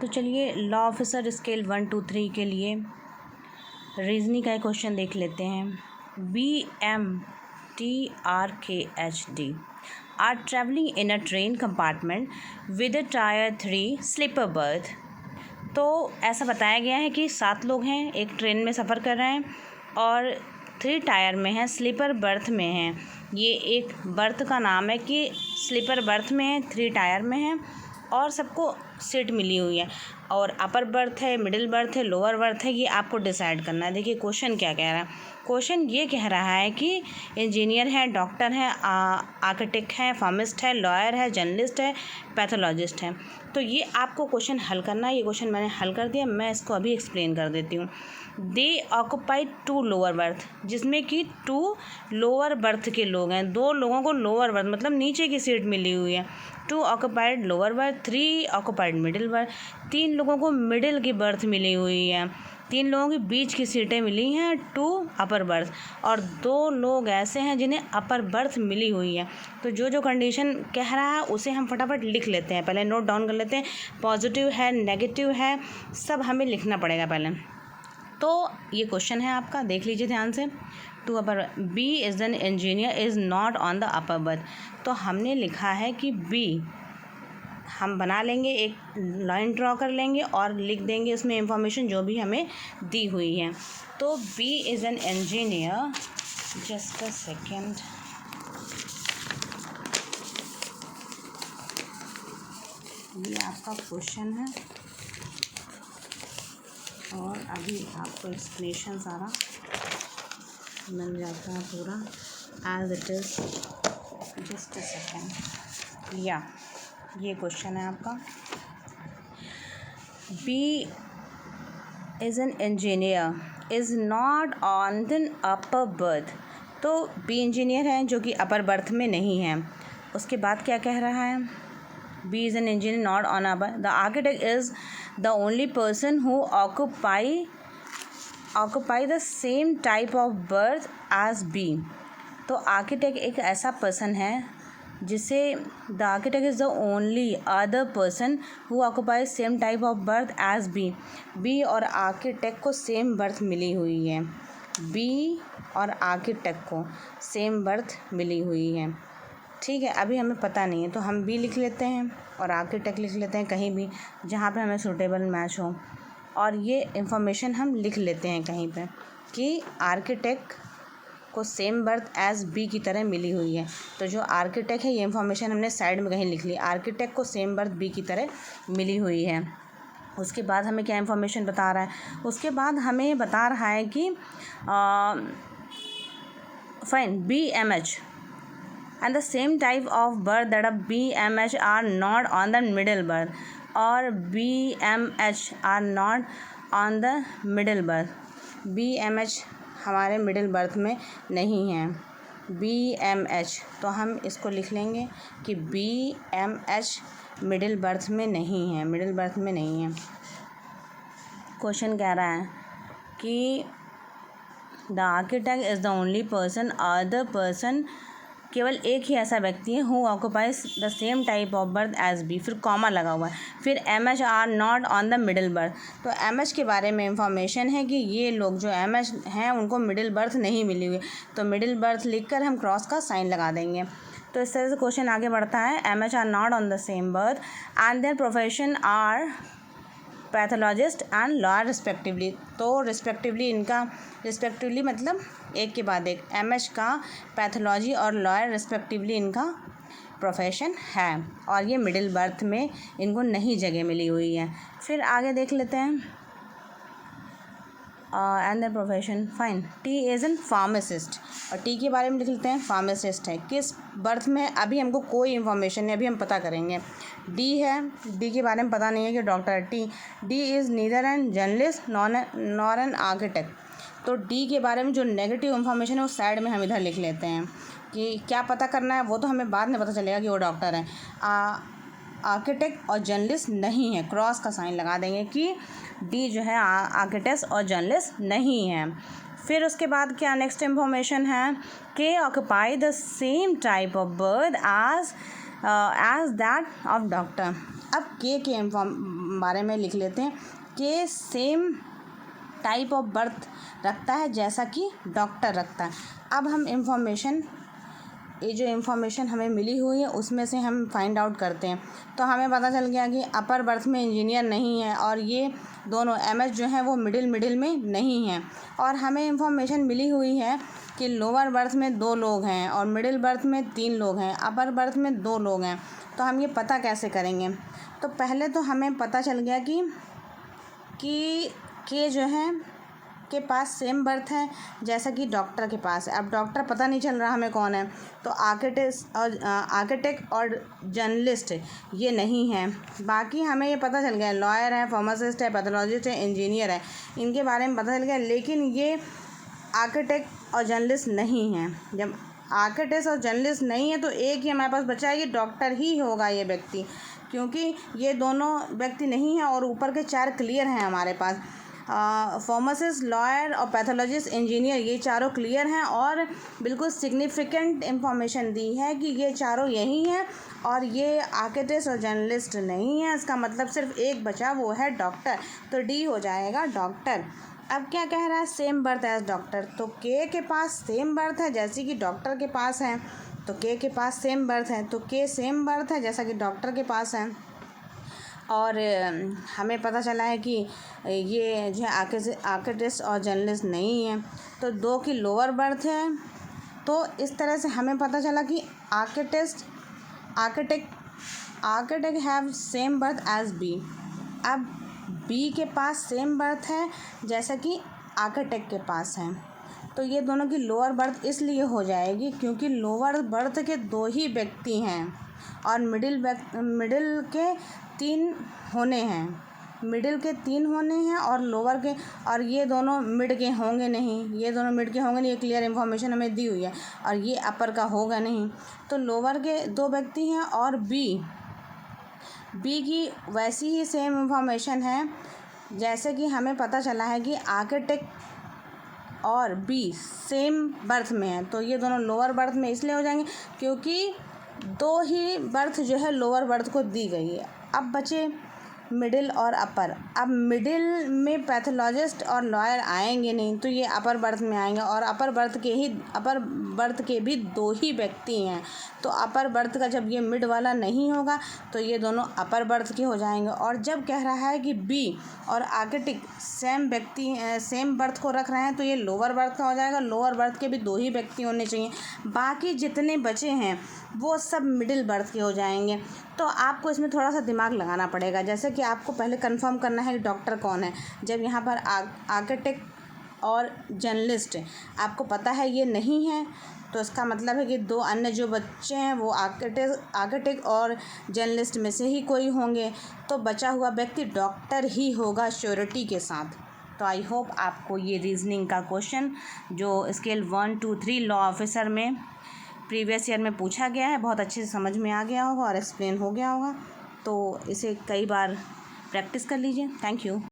तो चलिए law officer scale 1 2 3 के लिए रीजनिंग का एक क्वेश्चन देख लेते हैं। BMTRKHD are travelling in a train compartment with a tier 3 sleeper berth. तो ऐसा बताया गया है कि 7 लोग हैं, एक ट्रेन में सफ़र कर रहे हैं और 3 टायर में हैं, स्लीपर बर्थ में हैं। ये एक बर्थ का नाम है कि स्लीपर बर्थ में है, 3 टायर में हैं और सबको सीट मिली हुई है और अपर बर्थ है, मिडिल बर्थ है, लोअर बर्थ है, ये आपको डिसाइड करना है। देखिए क्वेश्चन क्या कह रहा है। क्वेश्चन ये कह रहा है कि इंजीनियर है, डॉक्टर है, आर्किटेक्ट है, फार्मासिस्ट है, लॉयर है, जर्नलिस्ट है, पैथोलॉजिस्ट है। तो ये आपको क्वेश्चन हल करना है। ये क्वेश्चन मैंने हल कर दिया, मैं इसको अभी एक्सप्लेन कर देती हूँ। दे ऑक्यूपाइड 2 लोअर बर्थ, जिसमें कि 2 लोअर बर्थ के लोग हैं। 2 लोगों को लोअर बर्थ मतलब नीचे की सीट मिली हुई है। 2 occupied lower berth, 3 occupied middle birth. 3 लोगों को मिडिल की बर्थ मिली हुई है। 3 लोगों के बीच की सीटें मिली हैं 2 अपर बर्थ और 2 लोग ऐसे हैं जिन्हें अपर बर्थ मिली हुई है। तो जो कंडीशन कह रहा है उसे हम फटाफट लिख लेते हैं। पहले नोट डाउन कर लेते हैं। पॉजिटिव है, नेगेटिव है, सब हमें लिखना पड़ेगा पहले। तो ये क्वेश्चन है आपका, देख लीजिए ध्यान से। 2 upper B is an engineer is not on the upper berth. तो हमने लिखा है कि बी हम बना लेंगे, एक लाइन ड्रॉ कर लेंगे और लिख देंगे उसमें इंफॉर्मेशन जो भी हमें दी हुई है। तो B is an engineer, just a second, ये आपका क्वेश्चन है और अभी आपको एक्सप्लेनेशन सारा मिल जाता है पूरा as it is. Just a second, या ये क्वेश्चन है आपका। B is an engineer is not on the upper berth. तो बी इंजीनियर है जो कि अपर बर्थ में नहीं है। उसके बाद क्या कह रहा है, B is an engineer not on upper. The architect is the only person who occupy the same type of berth as B. तो आर्किटेक्ट एक ऐसा पर्सन है जिसे the architect is the only other person who occupy same type of berth as B. B और architect को same berth मिली हुई है। बी और आर्किटेक्ट को सेम बर्थ मिली हुई है। ठीक है, अभी हमें पता नहीं है तो हम बी लिख लेते हैं और आर्किटेक्ट लिख लेते हैं कहीं भी जहाँ पे हमें सूटेबल मैच हो। और ये इंफॉर्मेशन हम लिख लेते हैं कहीं पे कि आर्किटेक्ट को सेम बर्थ एज बी की तरह मिली हुई है। तो जो आर्किटेक्ट है ये इंफॉर्मेशन हमने साइड में कहीं लिख ली, आर्किटेक्ट को सेम बर्थ बी की तरह मिली हुई है। उसके बाद हमें क्या इंफॉर्मेशन बता रहा है, उसके बाद हमें बता रहा है कि fine BMH and the same type of birth that a BMH are not on the middle birth or BMH are not on the middle birth। BMH हमारे मिडिल बर्थ में नहीं है। BMH तो हम इसको लिख लेंगे कि BMH मिडिल बर्थ में नहीं है, मिडिल बर्थ में नहीं है। क्वेश्चन कह रहा है कि the architect is the only person, other person केवल एक ही ऐसा व्यक्ति है who occupies the same type of berth as B, फिर कॉमा लगा हुआ है, फिर MH are not on the middle berth. तो MH के बारे में इंफॉर्मेशन है कि ये लोग जो MH हैं उनको मिडिल बर्थ नहीं मिली हुई। तो मिडिल बर्थ लिखकर हम क्रॉस का साइन लगा देंगे। तो इस तरह से क्वेश्चन आगे बढ़ता है। MH are not on the same berth and their profession are pathologist and lawyer respectively. तो रिस्पेक्टिवली मतलब एक के बाद एक, MH का पैथोलॉजी और लॉयर रिस्पेक्टिवली इनका प्रोफेशन है और ये मिडिल बर्थ में इनको नहीं जगह मिली हुई है। फिर आगे देख लेते हैं and the profession fine. T is an pharmacist और टी के बारे में लिख लेते हैं फार्मासिस्ट है। किस बर्थ में अभी हमको कोई इन्फॉर्मेशन नहीं, अभी हम पता करेंगे। डी है, डी के बारे में पता नहीं है कि doctor. D is neither a journalist nor an architect. तो डी के बारे में जो नेगेटिव इन्फॉर्मेशन है उस साइड में हम इधर लिख लेते हैं कि क्या पता करना है वो तो हमें बाद में पता चलेगा कि वो डॉक्टर है। आर्किटेक्ट और जर्नलिस्ट नहीं है, क्रॉस का साइन लगा देंगे कि डी जो है आर्किटेक्ट और जर्नलिस्ट नहीं है। फिर उसके बाद क्या नेक्स्ट इंफॉर्मेशन है कि occupy the same type of berth as as that of doctor. अब के बारे में लिख लेते हैं। के सेम टाइप ऑफ बर्थ रखता है जैसा कि डॉक्टर रखता है। अब हम ये जो इन्फॉर्मेशन हमें मिली हुई है उसमें से हम फाइंड आउट करते हैं। तो हमें पता चल गया कि अपर बर्थ में इंजीनियर नहीं है और ये दोनों एमएच जो हैं वो मिडिल में नहीं हैं। और हमें इन्फॉर्मेशन मिली हुई है कि लोअर बर्थ में 2 लोग हैं और मिडिल बर्थ में 3 लोग हैं, अपर बर्थ में 2 लोग हैं। तो हम ये पता कैसे करेंगे? तो पहले तो हमें पता चल गया कि के जो है के पास सेम बर्थ है जैसा कि डॉक्टर के पास है। अब डॉक्टर पता नहीं चल रहा हमें कौन है, तो आर्किटेक्ट और जर्नलिस्ट ये नहीं है। बाकी हमें ये पता चल गया लॉयर है, फार्मासिस्ट है, पैथोलॉजिस्ट है, इंजीनियर है, इनके बारे में पता चल गया। लेकिन ये आर्किटेक्ट और जर्नलिस्ट नहीं है। जब आर्किटेक्ट और जर्नलिस्ट नहीं है तो एक ही हमारे पास बचा है कि डॉक्टर ही होगा ये व्यक्ति, क्योंकि ये दोनों व्यक्ति नहीं हैं और ऊपर के 4 क्लियर हैं हमारे पास। फार्मासिस्ट, लॉयर और पैथोलॉजिस्ट, इंजीनियर, ये चारों क्लियर हैं और बिल्कुल सिग्निफिकेंट इंफॉर्मेशन दी है कि ये चारों यही हैं और ये आर्किटेक्ट और जर्नलिस्ट नहीं है। इसका मतलब सिर्फ एक बचा, वो है डॉक्टर। तो डी हो जाएगा डॉक्टर। अब क्या कह रहा है? Same berth as doctor. तो के पास सेम बर्थ है जैसे कि डॉक्टर के पास है, तो के पास सेम बर्थ है, तो के सेम बर्थ है जैसा कि डॉक्टर के पास है। और हमें पता चला है कि ये जो आर्किटेक्ट और जर्नलिस्ट नहीं है, तो 2 की लोअर बर्थ है। तो इस तरह से हमें पता चला कि architect have same berth as B. अब बी के पास सेम बर्थ है जैसा कि आर्किटेक्ट के पास है। तो ये दोनों की लोअर बर्थ इसलिए हो जाएगी क्योंकि लोअर बर्थ के 2 ही व्यक्ति हैं और मिडिल के 3 होने हैं। मिडिल के 3 होने हैं और लोअर के, और ये दोनों मिड के होंगे नहीं, ये क्लियर इन्फॉर्मेशन हमें दी हुई है। और ये अपर का होगा नहीं, तो लोअर के 2 व्यक्ति हैं और बी की वैसी ही सेम इन्फॉर्मेशन है जैसे कि हमें पता चला है कि आर्किटेक्ट और बी सेम बर्थ में है। तो ये दोनों लोअर बर्थ में इसलिए हो जाएंगे क्योंकि 2 ही बर्थ जो है लोअर बर्थ को दी गई है। अब बचे मिडिल और अपर। अब मिडिल में पैथोलॉजिस्ट और लॉयर आएंगे नहीं, तो ये अपर बर्थ में आएंगे और अपर बर्थ के भी 2 ही व्यक्ति हैं। तो अपर बर्थ का जब ये मिड वाला नहीं होगा तो ये दोनों अपर बर्थ के हो जाएंगे। और जब कह रहा है कि बी और आर्किटेक्ट सेम बर्थ को रख रहे हैं तो ये लोअर बर्थ का हो जाएगा। लोअर बर्थ के भी 2 ही व्यक्ति होने चाहिए, बाकी जितने बचे हैं वो सब मिडिल बर्थ के हो जाएंगे। तो आपको इसमें थोड़ा सा दिमाग लगाना पड़ेगा, जैसे कि आपको पहले कंफर्म करना है कि डॉक्टर कौन है। जब यहाँ पर आर्किटेक्ट और जर्नलिस्ट आपको पता है ये नहीं है, तो इसका मतलब है कि 2 अन्य जो बच्चे हैं वो आर्किटेक्ट और जर्नलिस्ट में से ही कोई होंगे। तो बचा हुआ व्यक्ति डॉक्टर ही होगा श्योरिटी के साथ। तो आई होप आपको ये रीजनिंग का क्वेश्चन जो स्केल 1, 2, 3 लॉ ऑफिसर में प्रीवियस ईयर में पूछा गया है बहुत अच्छे से समझ में आ गया होगा और एक्सप्लेन हो गया होगा। तो इसे कई बार प्रैक्टिस कर लीजिए। Thank you.